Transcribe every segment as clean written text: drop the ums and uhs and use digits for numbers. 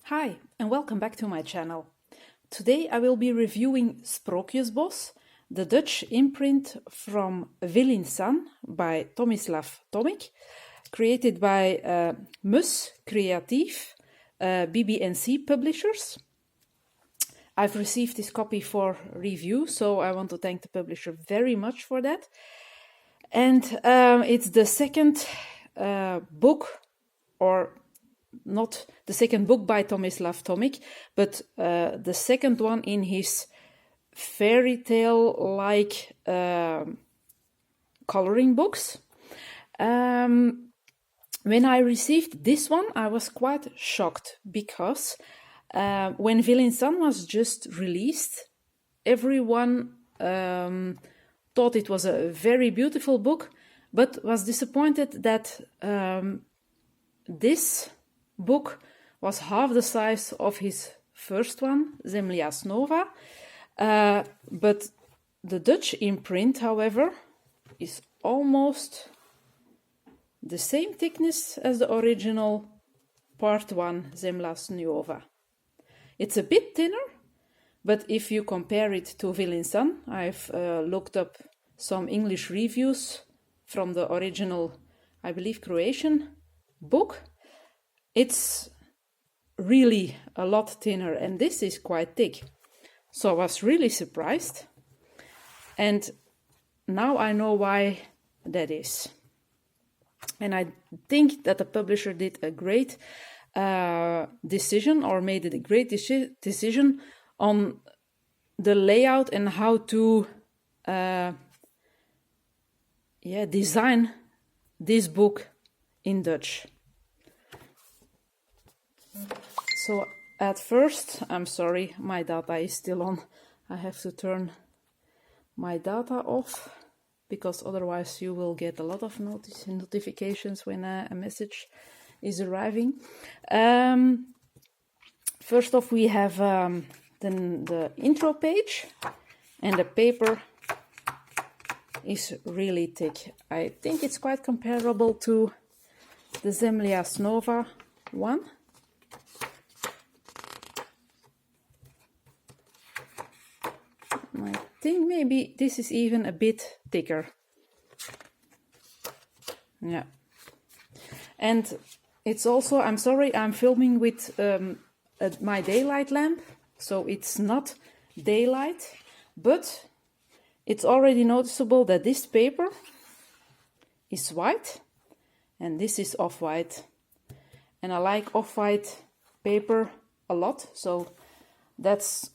Hi, and welcome back to my channel. Today I will be reviewing Sprookjesbos, the Dutch imprint from Vilin San by Tomislav Tomic, created by Mus Creatief, BB&C publishers. I've received this copy for review, so I want to thank the publisher very much for that. And it's the second book, or not the second book by Tomislav Tomic, but the second one in his fairy tale-like coloring books. When I received this one, I was quite shocked because when Vilin San was just released, everyone thought it was a very beautiful book, but was disappointed that this book was half the size of his first one, Zemlja Snova, but the Dutch imprint, however, is almost the same thickness as the original part 1, Zemlja Snova. It's a bit thinner, but if you compare it to Vilin San, I've looked up some English reviews from the original, I believe, Croatian book. It's really a lot thinner, and this is quite thick. So I was really surprised. And now I know why that is. And I think that the publisher did a great decision, or made it a great decision on the layout and how to design this book in Dutch. So at first, I'm sorry, my data is still on. I have to turn my data off because otherwise you will get a lot of notifications when a message is arriving. First off, we have then the intro page, and the paper is really thick. I think it's quite comparable to the Zemlja Snova one. I think maybe this is even a bit thicker. Yeah. And it's also, I'm sorry, I'm filming with my daylight lamp, so it's not daylight, but it's already noticeable that this paper is white and this is off-white. And I like off-white paper a lot, so that's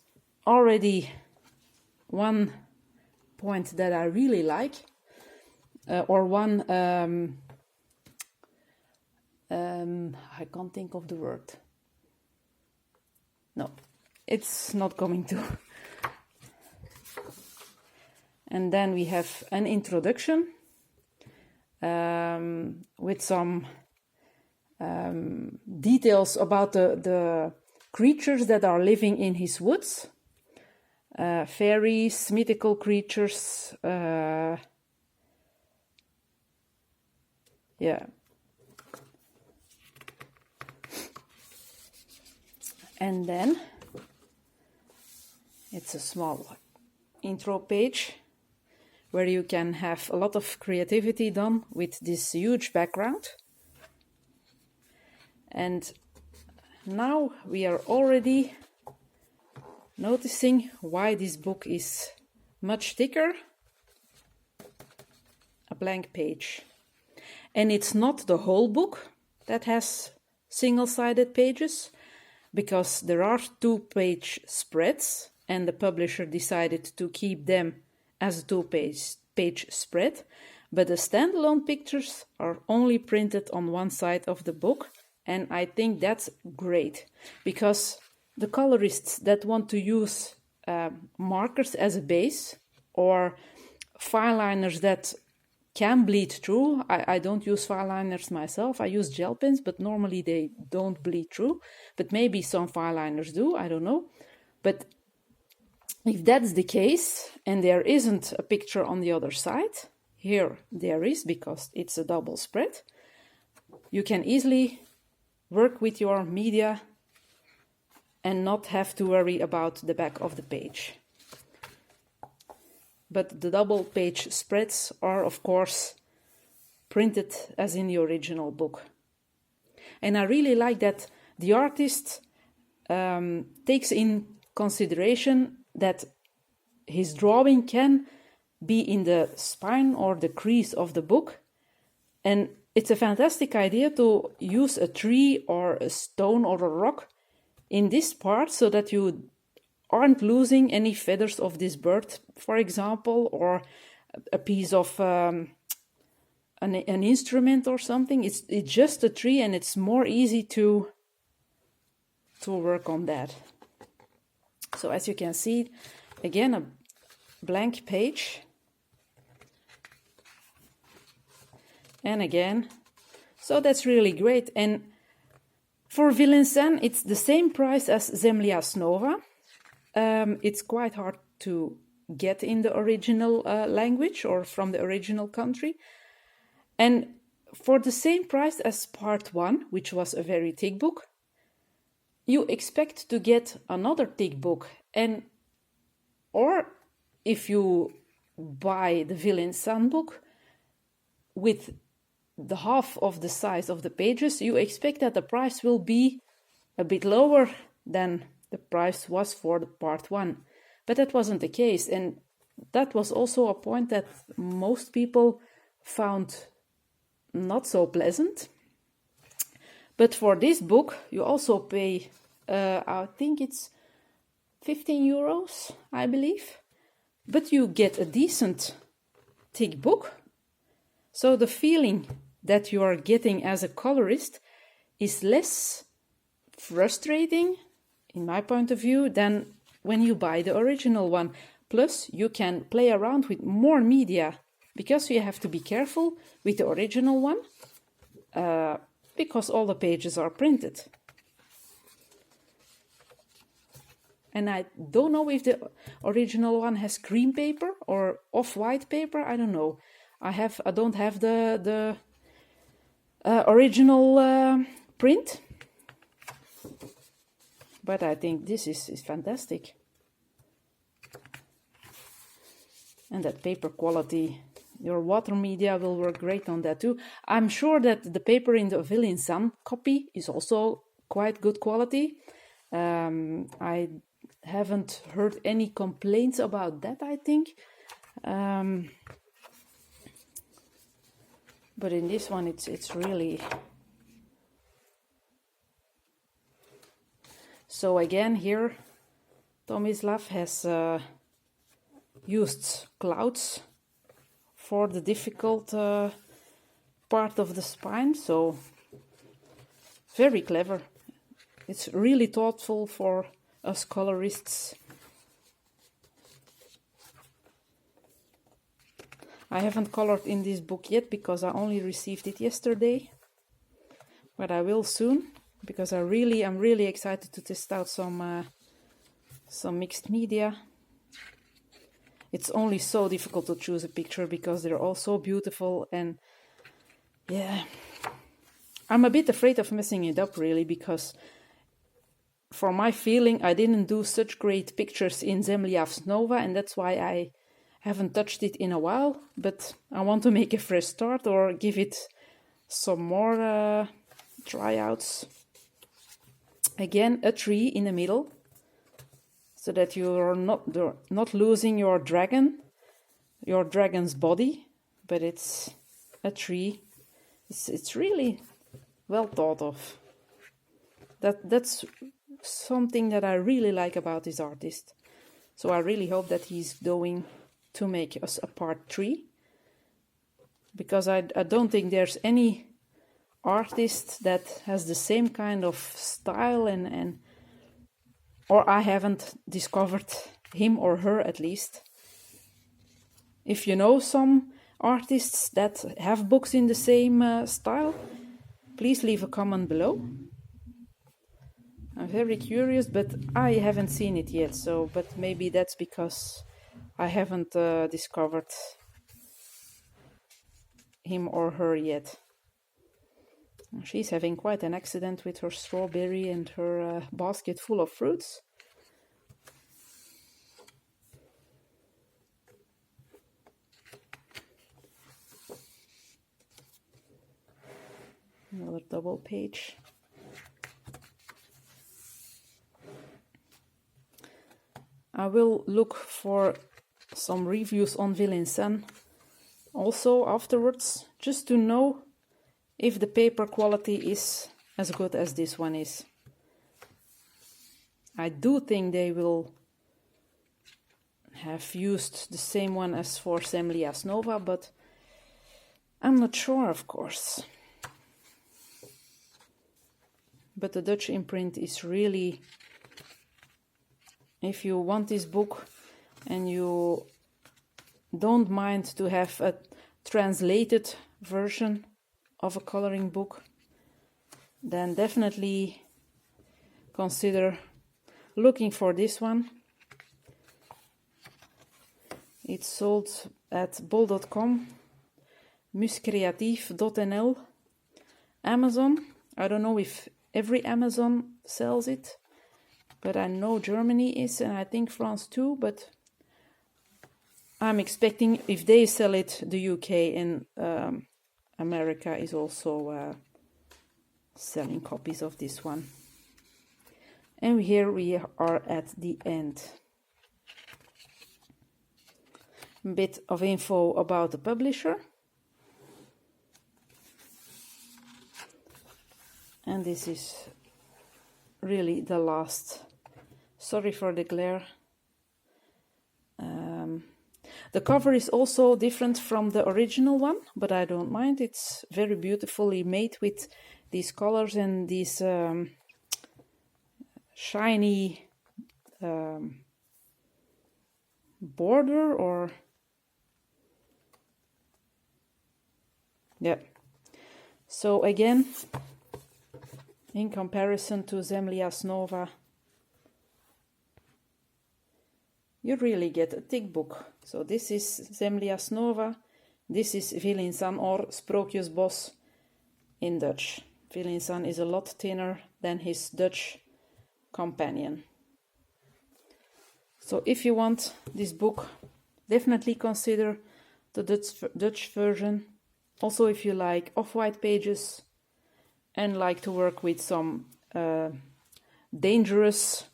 already one point that I really like, or one, I can't think of the word. No, it's not coming to. And then we have an introduction with some details about the creatures that are living in his woods. Fairies, mythical creatures, yeah. And then it's a small intro page where you can have a lot of creativity done with this huge background. And now we are already noticing why this book is much thicker. A blank page. And it's not the whole book that has single-sided pages, because there are 2-page spreads, and the publisher decided to keep them as a 2-page spread, but the standalone pictures are only printed on one side of the book, and I think that's great, because the colorists that want to use markers as a base, or fine liners that can bleed through. I don't use fine liners myself. I use gel pens, but normally they don't bleed through. But maybe some fine liners do, I don't know. But if that's the case, and there isn't a picture on the other side, here there is, because it's a double spread, you can easily work with your media and not have to worry about the back of the page. But the double page spreads are, of course, printed as in the original book. And I really like that the artist takes in consideration that his drawing can be in the spine or the crease of the book. And it's a fantastic idea to use a tree or a stone or a rock in this part so that you aren't losing any feathers of this bird, for example, or a piece of an instrument or something. It's just a tree, and it's more easy to work on that. So as you can see, again, a blank page. And again, so that's really great. And for Vilin San, it's the same price as Zemlya Snova. It's quite hard to get in the original language or from the original country. And for the same price as part 1, which was a very thick book, you expect to get another thick book. Or if you buy the Vilin San book with the half of the size of the pages, you expect that the price will be a bit lower than the price was for the part 1. But that wasn't the case, and that was also a point that most people found not so pleasant. But for this book, you also pay, I think it's 15 euros, I believe. But you get a decent thick book. So the feeling that you are getting as a colorist is less frustrating, in my point of view, than when you buy the original one. Plus, you can play around with more media, because you have to be careful with the original one, because all the pages are printed. And I don't know if the original one has cream paper or off-white paper. I don't know. I don't have the original print, but I think this is fantastic. And that paper quality, your water media will work great on that too. I'm sure that the paper in the Vilin San copy is also quite good quality. I haven't heard any complaints about that, I think. But in this one, it's really... So again, here, Tomislav has used clouds for the difficult part of the spine, so very clever. It's really thoughtful for us colorists. I haven't colored in this book yet because I only received it yesterday, but I will soon, because I'm really excited to test out some mixed media. It's only so difficult to choose a picture because they're all so beautiful, and yeah, I'm a bit afraid of messing it up really, because for my feeling I didn't do such great pictures in Zemlya Snova, and that's why I haven't touched it in a while, but I want to make a fresh start or give it some more tryouts. Again, a tree in the middle, so that you're not losing your dragon's body, but it's a tree. It's really well thought of. That's something that I really like about this artist. So I really hope that he's going to make us a part 3, because I don't think there's any artist that has the same kind of style or I haven't discovered him or her, at least. If you know some artists that have books in the same style, please leave a comment below. I'm very curious, but I haven't seen it yet, but maybe that's because I haven't discovered him or her yet. She's having quite an accident with her strawberry and her basket full of fruits. Another double page. I will look for some reviews on Vilin San also afterwards, just to know if the paper quality is as good as this one is. I do think they will have used the same one as for Semlias Nova, but I'm not sure, of course. But the Dutch imprint is really, if you want this book and you don't mind to have a translated version of a coloring book, then definitely consider looking for this one. It's sold at bol.com, muscreatief.nl, Amazon. I don't know if every Amazon sells it, but I know Germany is, and I think France too, but I'm expecting if they sell it, the UK and America is also selling copies of this one. And here we are at the end. A bit of info about the publisher. And this is really the last. Sorry for the glare. The cover is also different from the original one, but I don't mind. It's very beautifully made with these colors and these shiny border, or yeah. So again, in comparison to Semlias Nova, you really get a thick book. So this is Semlias Nova, this is Vilin San or Sprookjesbos in Dutch. Vilin San is a lot thinner than his Dutch companion. So if you want this book, definitely consider the Dutch version. Also if you like off-white pages and like to work with some dangerous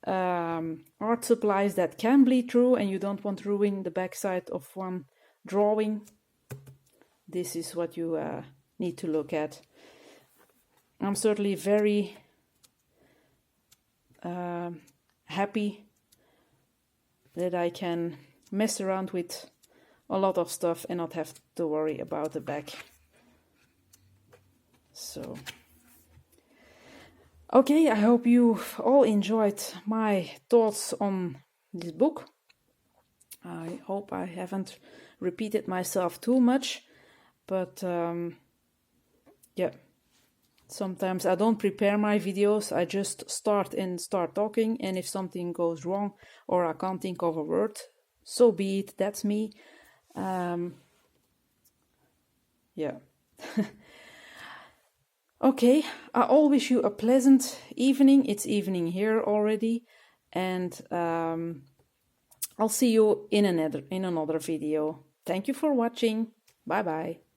art supplies that can bleed through and you don't want to ruin the backside of one drawing, this is what you need to look at. I'm certainly very happy that I can mess around with a lot of stuff and not have to worry about the back. So okay, I hope you all enjoyed my thoughts on this book. I hope I haven't repeated myself too much, but yeah, sometimes I don't prepare my videos, I just start talking, and if something goes wrong or I can't think of a word, so be it, that's me. Yeah. Okay, I all wish you a pleasant evening. It's evening here already, and I'll see you in another video. Thank you for watching. Bye bye.